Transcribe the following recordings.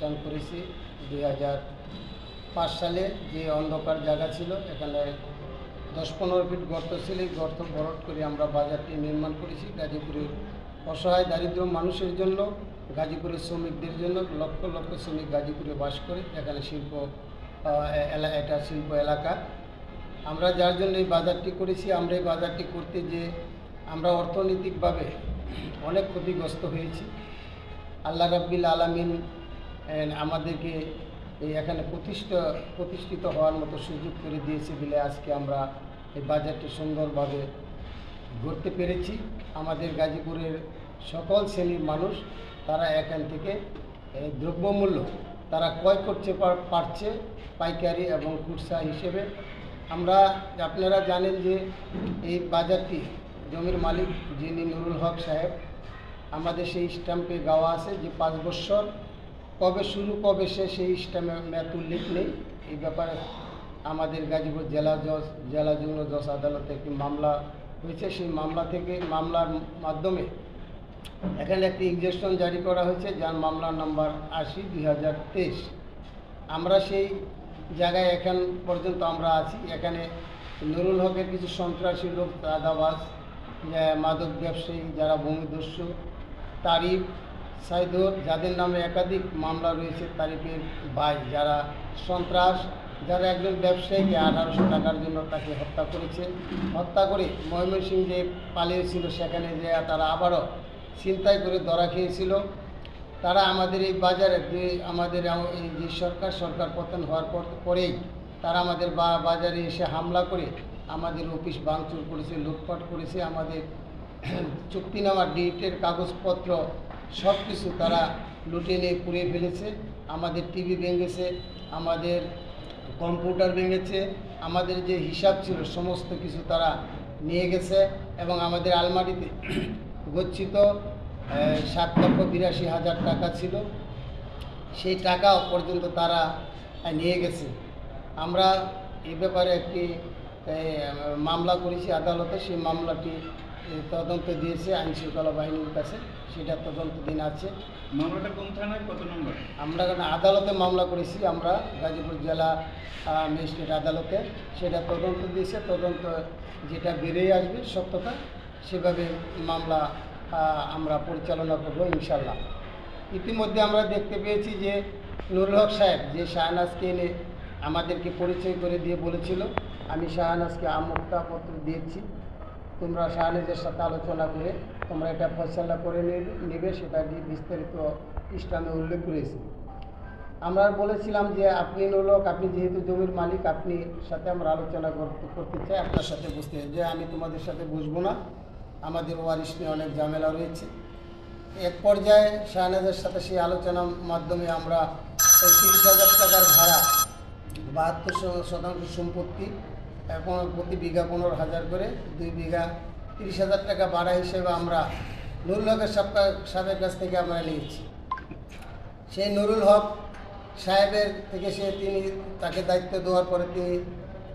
প্রতিষ্ঠান করেছি 2005 সালে। যে অন্ধকার জায়গা ছিল, এখানে 10-15 ফিট গর্ত ছিল। এই গর্ত ভরাট করে আমরা বাজারটি নির্মাণ করেছি গাজীপুরের অসহায় দারিদ্র মানুষের জন্য, গাজীপুরের শ্রমিকদের জন্য। লক্ষ লক্ষ শ্রমিক গাজীপুরে বাস করে। এখানে এটা শিল্প এলাকা। আমরা যার জন্য এই বাজারটি করেছি, আমরা এই বাজারটি করতে যে আমরা অর্থনৈতিকভাবে অনেক ক্ষতিগ্রস্ত হয়েছি। আল্লাহ রাব্বিল আলামিন আমাদেরকে এখানে প্রতিষ্ঠিত হওয়ার মতো সুযোগ করে দিয়েছে বলে আজকে আমরা এই বাজারটি সুন্দরভাবে গড়তে পেরেছি। আমাদের গাজীপুরের সকল শ্রেণীর মানুষ তারা এখান থেকে দ্রব্যমূল্য তারা ক্রয় করতে পারছে পাইকারি এবং খুচরা হিসেবে। আপনারা জানেন যে এই বাজারটি জমির মালিক যিনি নুরুল হক সাহেব, আমাদের সেই স্ট্যাম্পে গাওয়া আছে যে 5 বছর কবে শুরু কবে শেষ সেই স্ট্যাম্পে মেয়াদ উল্লেখ নেই। এই ব্যাপারে আমাদের গাজীপুর জেলা যুগ্ম জজ আদালতে একটি মামলা হয়েছে। সেই মামলার মাধ্যমে এখানে একটি ইনজেকশন জারি করা হয়েছে, যার মামলা নম্বর 80/2023। আমরা সেই জায়গায় এখন পর্যন্ত আমরা আছি। এখানে নুরুল হকের কিছু সন্ত্রাসী লোক, চাঁদাবাজ, মাদক ব্যবসায়ী, যারা ভূমিদস্যু, তারিফ, সাইদুর, যাদের নামে একাধিক মামলা রয়েছে, তারিফের ভাই, যারা সন্ত্রাস, যারা একজন ব্যবসায়ীকে 1800 টাকার জন্য তাকে হত্যা করেছে। হত্যা করে ময়মনসিংহ যে পালিয়েছিল সেখানে যে তারা আবারও ছিনতাই করে ধরা খেয়েছিল। তারা আমাদের এই বাজারে আমাদের এই যে সরকার পতন হওয়ার পরেই তারা আমাদের বাজারে এসে হামলা করে আমাদের অফিস ভাঙচুর করেছে, লুটপাট করেছে। আমাদের চুক্তিনামার ডিটের কাগজপত্র সব কিছু তারা লুটে নিয়ে পুড়িয়ে ফেলেছে। আমাদের টিভি ভেঙেছে, আমাদের কম্পিউটার ভেঙেছে, আমাদের যে হিসাব ছিল সমস্ত কিছু তারা নিয়ে গেছে। এবং আমাদের আলমারিতে গচ্ছিত 7,82,000 টাকা ছিল, সেই টাকা পর্যন্ত তারা নিয়ে গেছে। আমরা এ ব্যাপারে একটি মামলা করেছি আদালতে। সেই মামলাটি তদন্ত দিয়েছে আইনশৃঙ্খলা বাহিনীর কাছে, সেটা তদন্তদিন আছে। মামলাটা কোন থানায়, কত নম্বর? আমরা আদালতে মামলা করেছি, আমরা গাজীপুর জেলা ম্যাজিস্ট্রেট আদালতে। সেটা তদন্ত দিয়েছে, তদন্ত যেটা বেরিয়ে আসবে সত্যতা, সেভাবে মামলা আমরা পরিচালনা করব ইনশাল্লাহ। ইতিমধ্যে আমরা দেখতে পেয়েছি যে নুরুল হক সাহেব যে শাহনাজকে এনে আমাদেরকে পরিচয় করে দিয়ে বলেছিল, আমি শাহনাজকে আমুক্তাপত্র দিয়েছি, তোমরা শাহনাজের সাথে আলোচনা করে তোমরা এটা ফয়সালা করে নেবে, সেটা বিস্তারিত ইসলামে উল্লেখ করেছি। আমরা বলেছিলাম যে আপনি নুরুল হক, আপনি যেহেতু জমির মালিক, আপনি সাথে আমরা আলোচনা করতে চাই, আপনার সাথে বসতে, যে আমি তোমাদের সাথে বসবো না, আমাদের ওয়ারিশ নিয়ে অনেক ঝামেলা রয়েছে। এক পর্যায়ে শাহনাজের সাথে সেই আলোচনার মাধ্যমে আমরা 30,000 টাকার ভাড়া, 72% সম্পত্তি, এখন প্রতি বিঘা 15,000 করে, 2 বিঘা 30,000 টাকা ভাড়া হিসেবে আমরা নুরুল হকের সাহেবের কাছ থেকে আমরা নিয়েছি। সেই নুরুল হক সাহেবের থেকে তিনি তাকে দায়িত্ব দেওয়ার পরে তিনি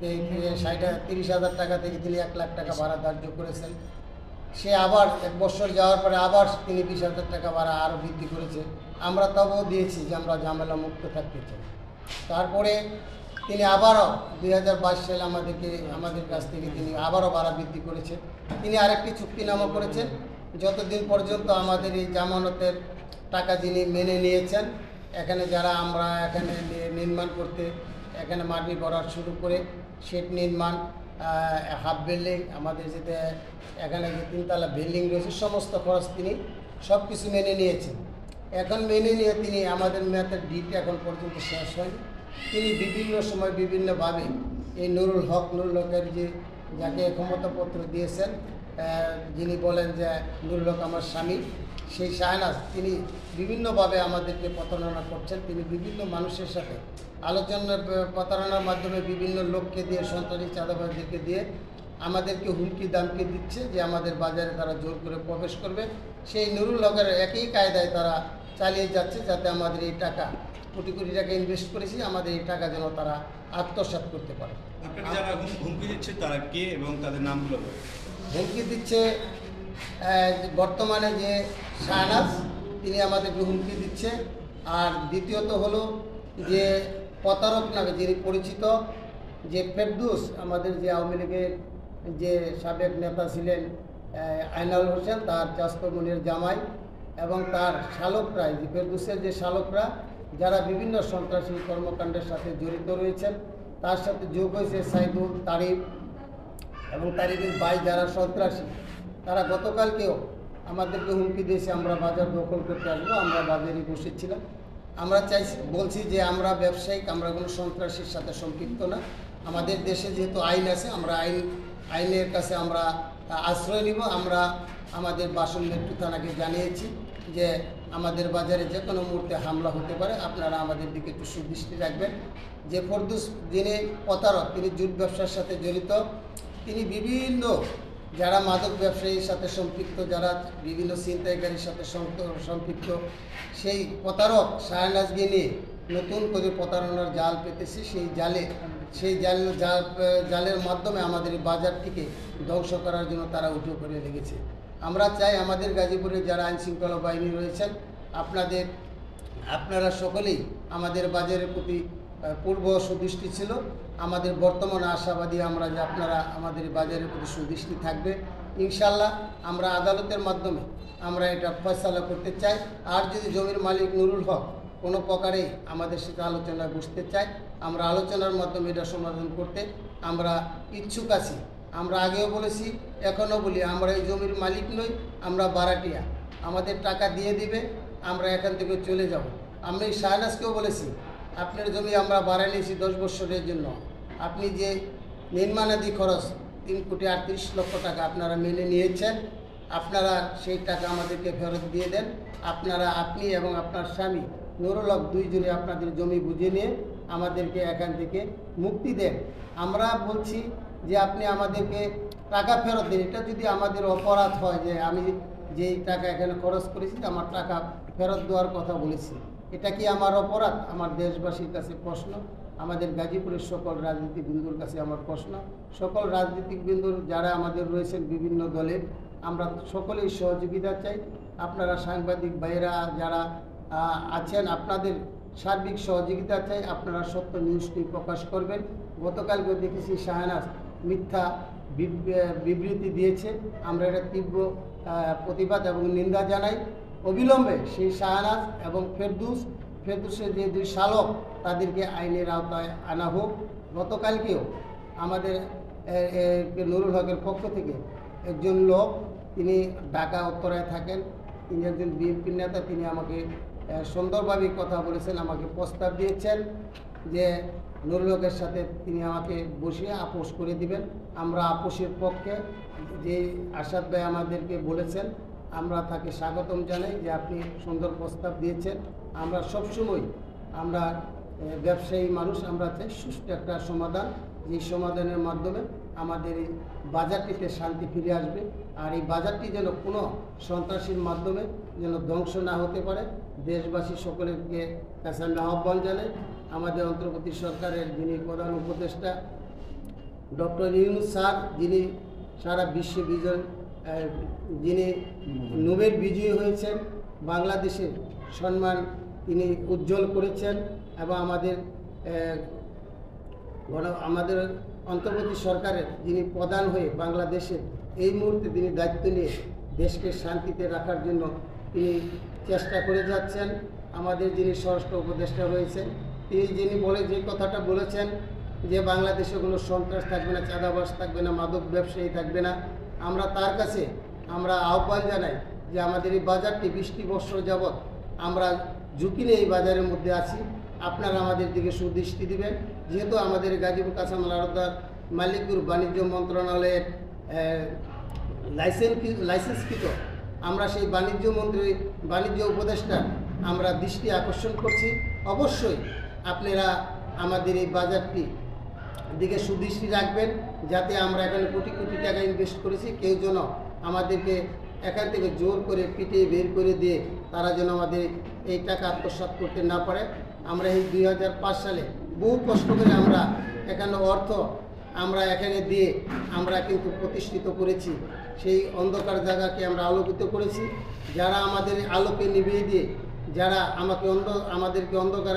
30,000 টাকা থেকে তিনি 1 লাখ টাকা ভাড়া ধার্য করেছেন। সে আবার 1 বছর যাওয়ার পরে আবার তিনি 20,000 টাকা ভাড়া আরও বৃদ্ধি করেছে। আমরা তবুও দিয়েছি যে আমরা ঝামেলা মুক্ত থাকতে চাই। তারপরে তিনি আবারও 2022 সালে আমাদের কাছ থেকে তিনি আবারও ভাড়া বৃদ্ধি করেছেন। তিনি আরেকটি চুক্তিনামা করেছেন, যতদিন পর্যন্ত আমাদের এই জামানতের টাকা যিনি মেনে নিয়েছেন, এখানে যারা আমরা এখানে নির্মাণ করতে এখানে মাটি ভরাট শুরু করে শেড নির্মাণ, হাফ বিল্ডিং, আমাদের যেতে এখানে যে 3তলা বিল্ডিং রয়েছে, সমস্ত খরচ তিনি সব কিছু মেনে নিয়েছেন। এখন মেনে নিয়ে তিনি আমাদের মেয়াদের ডিট এখন পর্যন্ত শেষ হয়নি। তিনি বিভিন্ন সময় বিভিন্নভাবে এই নুরুল হকের যাকে ক্ষমতাপত্র দিয়েছেন, যিনি বলেন যে নুরুল হক আমার স্বামী, সেই শাহনাজ, তিনি বিভিন্নভাবে আমাদেরকে প্রতারণা করছেন। তিনি বিভিন্ন মানুষের সাথে আলোচনার প্রতারণার মাধ্যমে বিভিন্ন লোককে দিয়ে, সন্ত্রাসী চাঁদাবাজদেরকে দিয়ে আমাদেরকে হুমকি দামকি দিচ্ছে যে আমাদের বাজারে তারা জোর করে প্রবেশ করবে। সেই নুরুল হকের একই কায়দায় তারা চালিয়ে যাচ্ছে, যাতে আমাদের এই টাকা, কোটি কোটি টাকা ইনভেস্ট করেছি, আমাদের এই টাকা যেন তারা আত্মসাৎ করতে পারে। যারা হুমকি দিচ্ছে তারা কে এবং তাদের নামগুলো? হুমকি দিচ্ছে বর্তমানে যে শাহনাজ, তিনি আমাদেরকে হুমকি দিচ্ছে আর দ্বিতীয়ত হলো যে প্রতারক নামে যিনি পরিচিত যে ফেরদৌস, আমাদের যে আওয়ামী লীগের যে সাবেক নেতা ছিলেন আইনাল হোসেন, তার চাচাতো বোনের জামাই এবং তার শালকরা, যে ফেরদৌসের যে শালকরা যারা বিভিন্ন সন্ত্রাসী কর্মকাণ্ডের সাথে জড়িত রয়েছেন, তার সাথে যোগ হয়েছে সাইদুল, তারিফ এবং তারিফের ভাই যারা সন্ত্রাসী, তারা গতকালকেও আমাদেরকে হুমকি দিয়েছে আমরা বাজার দখল করতে আসবো। আমরা বাজারে বসেছিলাম। আমরা বলছি যে আমরা ব্যবসায়িক, আমরা কোনো সন্ত্রাসীর সাথে সম্পৃক্ত না। আমাদের দেশে যেহেতু আইন আছে, আমরা আইনের কাছে আমরা আশ্রয় নিব। আমরা আমাদের বাসন মেট্রো থানাকে জানিয়েছি যে আমাদের বাজারে যে কোনো মুহূর্তে হামলা হতে পারে, আপনারা আমাদের দিকে একটু সুদৃষ্টি রাখবেন। যে ফেরদৌস যিনি প্রতারক, তিনি জুট ব্যবসার সাথে জড়িত, তিনি বিভিন্ন যারা মাদক ব্যবসায়ীর সাথে সম্পৃক্ত, যারা বিভিন্ন ছিনতাইকারীর সাথে সম্পৃক্ত, সেই প্রতারক শাহনাজকে নিয়ে নতুন করে প্রতারণার জাল পেতেছে। সেই জালের মাধ্যমে আমাদের এই বাজারটিকে ধ্বংস করার জন্য তারা উঠে পড়ে লেগেছে। আমরা চাই আমাদের গাজীপুরে যারা আইনশৃঙ্খলা বাহিনী রয়েছেন, আপনারা সকলেই আমাদের বাজারের প্রতি পূর্ব সুদৃষ্টি ছিল। আমাদের বর্তমানে আশাবাদী আমরা যে আপনারা আমাদের বাজারের প্রতি সুদৃষ্টি থাকবে। ইনশাল্লাহ আমরা আদালতের মাধ্যমে আমরা এটা ফয়সালা করতে চাই। আর যদি জমির মালিক নুরুল হক কোনো প্রকারে আমাদের সাথে আলোচনায় বসতে চাই, আমরা আলোচনার মাধ্যমে এটা সমাধান করতে আমরা ইচ্ছুক আছি। আমরা আগেও বলেছি, এখনও বলি, আমরা এই জমির মালিক নই, আমরা ভাড়াটিয়া। আমাদের টাকা দিয়ে দিবে, আমরা এখান থেকে চলে যাব। আমি শাহনাজকেও বলেছি, আপনার জমি আমরা ভাড়া নিয়েছি 10 বছরের জন্য। আপনি যে নির্মাণাদি খরচ 3,38,00,000 টাকা আপনারা মেনে নিয়েছেন, আপনারা সেই টাকা আমাদেরকে ফেরত দিয়ে দেন। আপনি এবং আপনার স্বামী নুরুল হক দুইজনে আপনাদের জমি বুঝে নিয়ে আমাদেরকে এখান থেকে মুক্তি দেন। আমরা বলছি যে আপনি আমাদেরকে টাকা ফেরত দিন। এটা যদি আমাদের অপরাধ হয় যে আমি যেই টাকা এখানে খরচ করেছি আমার টাকা ফেরত দেওয়ার কথা বলেছি, এটা কি আমার অপরাধ? আমার দেশবাসীর কাছে প্রশ্ন, আমাদের গাজীপুরের সকল রাজনীতিবৃন্দুর কাছে আমার প্রশ্ন। সকল রাজনীতিবৃন্দুর যারা আমাদের রয়েছেন বিভিন্ন দলের, আমরা সকলেই সহযোগিতা চাই। আপনারা সাংবাদিক ভাইয়েরা যারা আছেন, আপনাদের সার্বিক সহযোগিতা চাই। আপনারা সত্য নিউজটি প্রকাশ করবেন। গতকালকে দেখেছি শাহনাজ মিথ্যা বিবৃতি দিয়েছে। আমরা এটা তীব্র প্রতিবাদ এবং নিন্দা জানাই। অবিলম্বে সেই শাহনাজ এবং ফেরদৌসের যে 2 শালক তাদেরকে আইনের আওতায় আনা হোক। গতকালকেও আমাদের নুরুল হকের পক্ষ থেকে একজন লোক, তিনি ঢাকা উত্তরায় থাকেন, তিনি একজন বিএনপি নেতা, তিনি আমাকে সুন্দরভাবে কথা বলেছেন, আমাকে প্রস্তাব দিয়েছেন যে নুরুল হকের সাথে তিনি আমাকে বসিয়ে আপোষ করে দিবেন। আমরা আপোষের পক্ষে। যে আসাদ ভাই আমাদেরকে বলেছেন, আমরা তাকে স্বাগতম জানাই যে আপনি সুন্দর প্রস্তাব দিয়েছেন। আমরা সবসময় আমরা ব্যবসায়ী মানুষ, আমরা চাই সুষ্ঠু একটা সমাধান, যেই সমাধানের মাধ্যমে আমাদের এই বাজারটিতে শান্তি ফিরে আসবে। আর এই বাজারটি যেন কোনো সন্ত্রাসীর মাধ্যমে যেন ধ্বংস না হতে পারে, দেশবাসী সকলেরকে কাছে আমি আহ্বান জানাই। আমাদের অন্তর্বর্তী সরকারের যিনি প্রধান উপদেষ্টা ডক্টর ইউনূস স্যার, যিনি সারা বিশ্বে যিনি নোবেল বিজয়ী হয়েছেন, বাংলাদেশের সম্মান তিনি উজ্জ্বল করেছেন এবং আমাদের অন্তর্বর্তী সরকারের যিনি প্রধান হয়ে বাংলাদেশের এই মুহূর্তে তিনি দায়িত্ব নিয়ে দেশকে শান্তিতে রাখার জন্য তিনি চেষ্টা করে যাচ্ছেন। আমাদের যিনি স্বরাষ্ট্র উপদেষ্টা রয়েছেন, তিনি যে কথাটা বলেছেন যে বাংলাদেশে কোনো সন্ত্রাস থাকবে না, চাঁদাবাজ থাকবে না, মাদক ব্যবসায়ী থাকবে না, আমরা তার কাছে আহ্বান জানাই যে আমাদের এই বাজারটি 20টি বছর যাবৎ আমরা ঝুঁকি নিয়ে এই বাজারের মধ্যে আছি। আপনারা আমাদের দিকে সুদৃষ্টি দিবেন। যেহেতু আমাদের গাজীপুর কাঁচামাল আড়তদার মালিকগুর বাণিজ্য মন্ত্রণালয়ের লাইসেন্সকৃত, আমরা সেই বাণিজ্য উপদেষ্টা আমরা দৃষ্টি আকর্ষণ করছি। অবশ্যই আপনারা আমাদের এই বাজারটি দিকে সুদৃষ্টি রাখবেন, যাতে আমরা এখানে কোটি কোটি টাকা ইনভেস্ট করেছি, কেউ যেন আমাদেরকে এখান থেকে জোর করে পিটিয়ে বের করে দিয়ে তারা যেন আমাদের এই টাকা আত্মসাৎ করতে না পারে। আমরা এই 2005 সালে বহু কষ্ট করে আমরা এখানে অর্থ এখানে দিয়ে আমরা কিন্তু প্রতিষ্ঠিত করেছি। সেই অন্ধকার জায়গাকে আমরা আলোকিত করেছি। যারা আমাদের আলোকে নিভিয়ে দিয়ে যারা আমাদেরকে অন্ধকারে